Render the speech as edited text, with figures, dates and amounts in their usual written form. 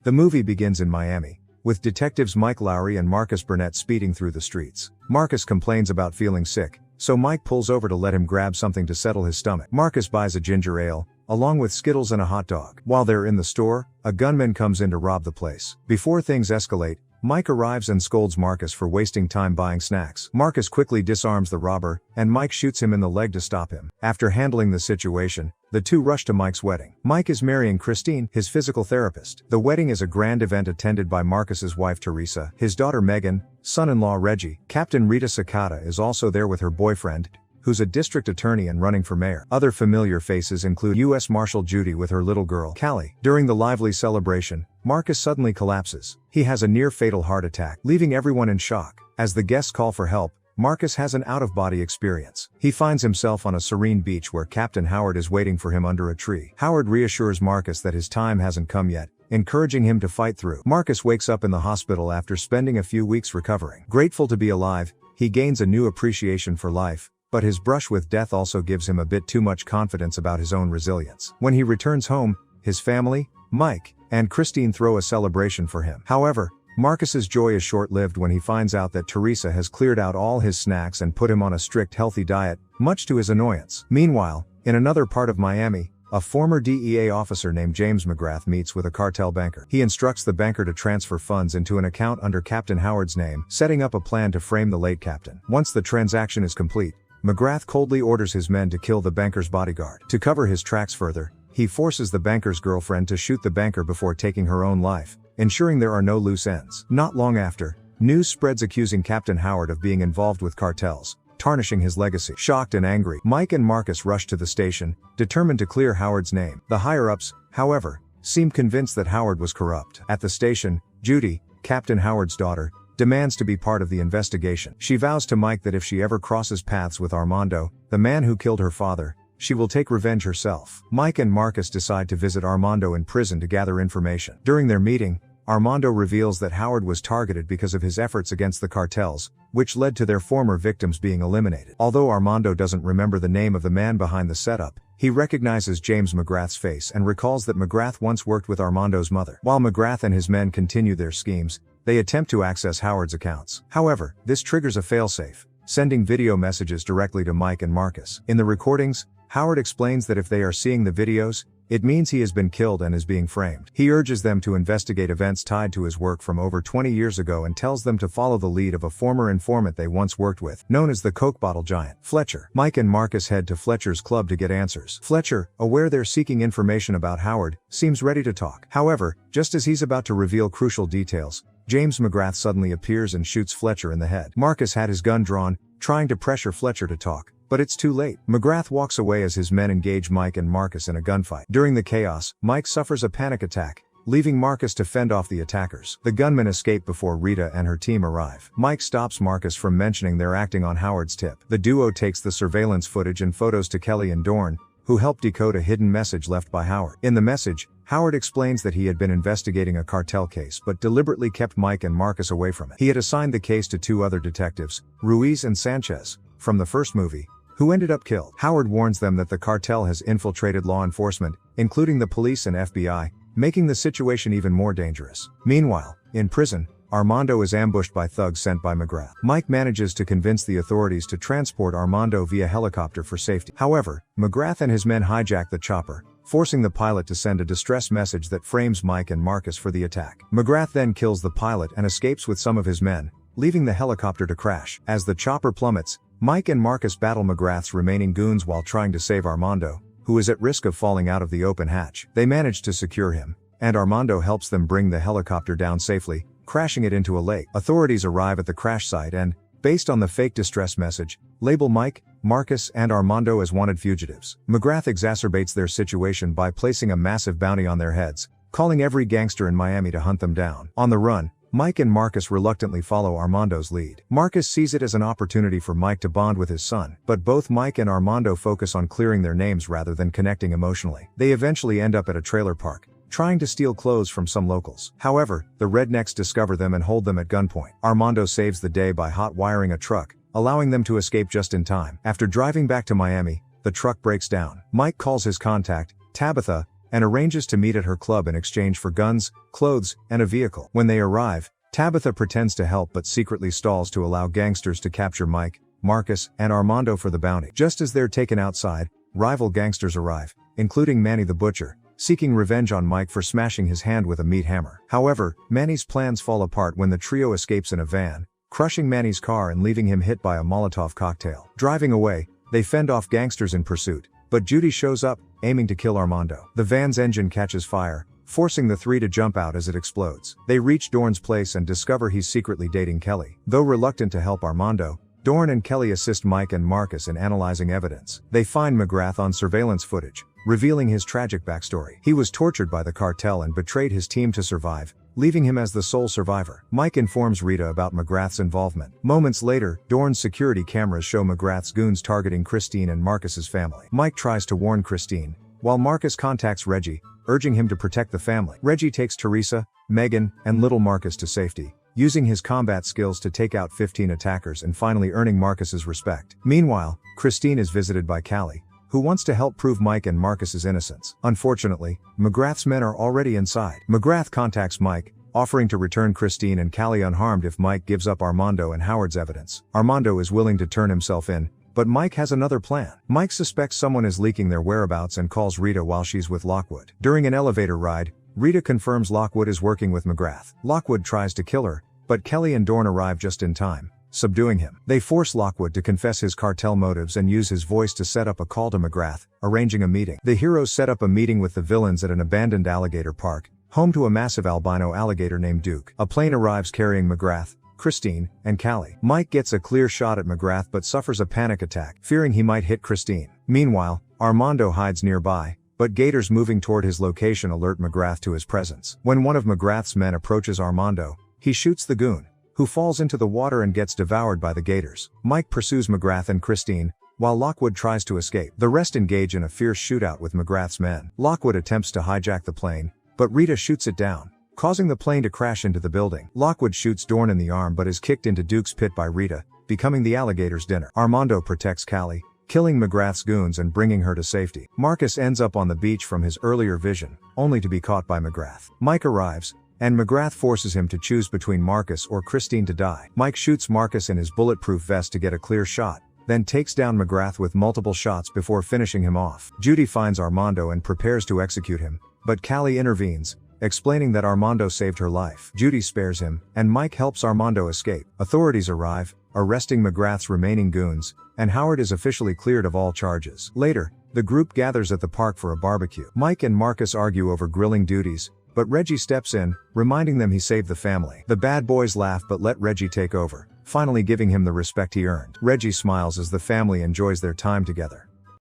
The movie begins in Miami, with detectives Mike Lowrey and Marcus Burnett speeding through the streets. Marcus complains about feeling sick, so Mike pulls over to let him grab something to settle his stomach. Marcus buys a ginger ale, along with Skittles and a hot dog. While they're in the store, a gunman comes in to rob the place. Before things escalate, Mike arrives and scolds Marcus for wasting time buying snacks. Marcus quickly disarms the robber, and Mike shoots him in the leg to stop him. After handling the situation, the two rush to Mike's wedding. Mike is marrying Christine, his physical therapist. The wedding is a grand event attended by Marcus's wife Teresa, his daughter Megan, son-in-law Reggie. Captain Rita Sakata is also there with her boyfriend, who's a district attorney and running for mayor. Other familiar faces include U.S. Marshal Judy with her little girl, Callie. During the lively celebration, Marcus suddenly collapses. He has a near-fatal heart attack, leaving everyone in shock. As the guests call for help, Marcus has an out-of-body experience. He finds himself on a serene beach where Captain Howard is waiting for him under a tree. Howard reassures Marcus that his time hasn't come yet, encouraging him to fight through. Marcus wakes up in the hospital after spending a few weeks recovering. Grateful to be alive, he gains a new appreciation for life, but his brush with death also gives him a bit too much confidence about his own resilience. When he returns home, his family, Mike, and Christine throw a celebration for him. However, Marcus's joy is short-lived when he finds out that Teresa has cleared out all his snacks and put him on a strict healthy diet, much to his annoyance. Meanwhile, in another part of Miami, a former DEA officer named James McGrath meets with a cartel banker. He instructs the banker to transfer funds into an account under Captain Howard's name, setting up a plan to frame the late captain. Once the transaction is complete, McGrath coldly orders his men to kill the banker's bodyguard. To cover his tracks further, he forces the banker's girlfriend to shoot the banker before taking her own life, ensuring there are no loose ends. Not long after, news spreads accusing Captain Howard of being involved with cartels, tarnishing his legacy. Shocked and angry, Mike and Marcus rush to the station, determined to clear Howard's name. The higher-ups, however, seem convinced that Howard was corrupt. At the station, Judy, Captain Howard's daughter, demands to be part of the investigation. She vows to Mike that if she ever crosses paths with Armando, the man who killed her father, she will take revenge herself. Mike and Marcus decide to visit Armando in prison to gather information. During their meeting, Armando reveals that Howard was targeted because of his efforts against the cartels, which led to their former victims being eliminated. Although Armando doesn't remember the name of the man behind the setup, he recognizes James McGrath's face and recalls that McGrath once worked with Armando's mother. While McGrath and his men continue their schemes, they attempt to access Howard's accounts. However, this triggers a failsafe, sending video messages directly to Mike and Marcus. In the recordings, Howard explains that if they are seeing the videos, it means he has been killed and is being framed. He urges them to investigate events tied to his work from over 20 years ago and tells them to follow the lead of a former informant they once worked with, known as the Coke Bottle Giant, Fletcher. Mike and Marcus head to Fletcher's club to get answers. Fletcher, aware they're seeking information about Howard, seems ready to talk. However, just as he's about to reveal crucial details, James McGrath suddenly appears and shoots Fletcher in the head. Marcus had his gun drawn, trying to pressure Fletcher to talk, but it's too late. McGrath walks away as his men engage Mike and Marcus in a gunfight. During the chaos, Mike suffers a panic attack, leaving Marcus to fend off the attackers. The gunmen escape before Rita and her team arrive. Mike stops Marcus from mentioning they're acting on Howard's tip. The duo takes the surveillance footage and photos to Kelly and Dorn, who help decode a hidden message left by Howard. In the message, Howard explains that he had been investigating a cartel case but deliberately kept Mike and Marcus away from it. He had assigned the case to two other detectives, Ruiz and Sanchez, from the first movie, who ended up killed. Howard warns them that the cartel has infiltrated law enforcement, including the police and FBI, making the situation even more dangerous. Meanwhile, in prison, Armando is ambushed by thugs sent by McGrath. Mike manages to convince the authorities to transport Armando via helicopter for safety. However, McGrath and his men hijack the chopper, forcing the pilot to send a distress message that frames Mike and Marcus for the attack. McGrath then kills the pilot and escapes with some of his men, leaving the helicopter to crash. As the chopper plummets, Mike and Marcus battle McGrath's remaining goons while trying to save Armando, who is at risk of falling out of the open hatch. They manage to secure him, and Armando helps them bring the helicopter down safely, crashing it into a lake. Authorities arrive at the crash site and, based on the fake distress message, label Mike, Marcus, and Armando as wanted fugitives. McGrath exacerbates their situation by placing a massive bounty on their heads, calling every gangster in Miami to hunt them down. On the run, Mike and Marcus reluctantly follow Armando's lead. Marcus sees it as an opportunity for Mike to bond with his son, but both Mike and Armando focus on clearing their names rather than connecting emotionally. They eventually end up at a trailer park, trying to steal clothes from some locals. However, the rednecks discover them and hold them at gunpoint. Armando saves the day by hot wiring a truck, allowing them to escape just in time. After driving back to Miami, the truck breaks down. Mike calls his contact, Tabitha, and arranges to meet at her club in exchange for guns, clothes, and a vehicle. When they arrive, Tabitha pretends to help but secretly stalls to allow gangsters to capture Mike, Marcus, and Armando for the bounty. Just as they're taken outside, rival gangsters arrive, including Manny the Butcher, seeking revenge on Mike for smashing his hand with a meat hammer. However, Manny's plans fall apart when the trio escapes in a van, crushing Manny's car and leaving him hit by a Molotov cocktail. Driving away, they fend off gangsters in pursuit, but Judy shows up, aiming to kill Armando. The van's engine catches fire, forcing the three to jump out as it explodes. They reach Dorn's place and discover he's secretly dating Kelly. Though reluctant to help Armando, Dorn and Kelly assist Mike and Marcus in analyzing evidence. They find McGrath on surveillance footage, revealing his tragic backstory. He was tortured by the cartel and betrayed his team to survive, leaving him as the sole survivor. Mike informs Rita about McGrath's involvement. Moments later, Dorn's security cameras show McGrath's goons targeting Christine and Marcus's family. Mike tries to warn Christine, while Marcus contacts Reggie, urging him to protect the family. Reggie takes Teresa, Megan, and little Marcus to safety, using his combat skills to take out 15 attackers and finally earning Marcus's respect. Meanwhile, Christine is visited by Callie, who wants to help prove Mike and Marcus's innocence. Unfortunately, McGrath's men are already inside. McGrath contacts Mike, offering to return Christine and Callie unharmed if Mike gives up Armando and Howard's evidence. Armando is willing to turn himself in, but Mike has another plan. Mike suspects someone is leaking their whereabouts and calls Rita while she's with Lockwood. During an elevator ride, Rita confirms Lockwood is working with McGrath. Lockwood tries to kill her, but Kelly and Dorn arrive just in time, subduing him. They force Lockwood to confess his cartel motives and use his voice to set up a call to McGrath, arranging a meeting. The heroes set up a meeting with the villains at an abandoned alligator park, home to a massive albino alligator named Duke. A plane arrives carrying McGrath, Christine, and Callie. Mike gets a clear shot at McGrath but suffers a panic attack, fearing he might hit Christine. Meanwhile, Armando hides nearby, but gators moving toward his location alert McGrath to his presence. When one of McGrath's men approaches Armando, he shoots the goon, who falls into the water and gets devoured by the gators. Mike pursues McGrath and Christine, while Lockwood tries to escape. The rest engage in a fierce shootout with McGrath's men. Lockwood attempts to hijack the plane, but Rita shoots it down, causing the plane to crash into the building. Lockwood shoots Dorn in the arm but is kicked into Duke's pit by Rita, becoming the alligator's dinner. Armando protects Callie, killing McGrath's goons and bringing her to safety. Marcus ends up on the beach from his earlier vision, only to be caught by McGrath. Mike arrives, and McGrath forces him to choose between Marcus or Christine to die. Mike shoots Marcus in his bulletproof vest to get a clear shot, then takes down McGrath with multiple shots before finishing him off. Judy finds Armando and prepares to execute him, but Callie intervenes, explaining that Armando saved her life. Judy spares him, and Mike helps Armando escape. Authorities arrive, arresting McGrath's remaining goons, and Howard is officially cleared of all charges. Later, the group gathers at the park for a barbecue. Mike and Marcus argue over grilling duties, but Reggie steps in, reminding them he saved the family. The bad boys laugh but let Reggie take over, finally giving him the respect he earned. Reggie smiles as the family enjoys their time together.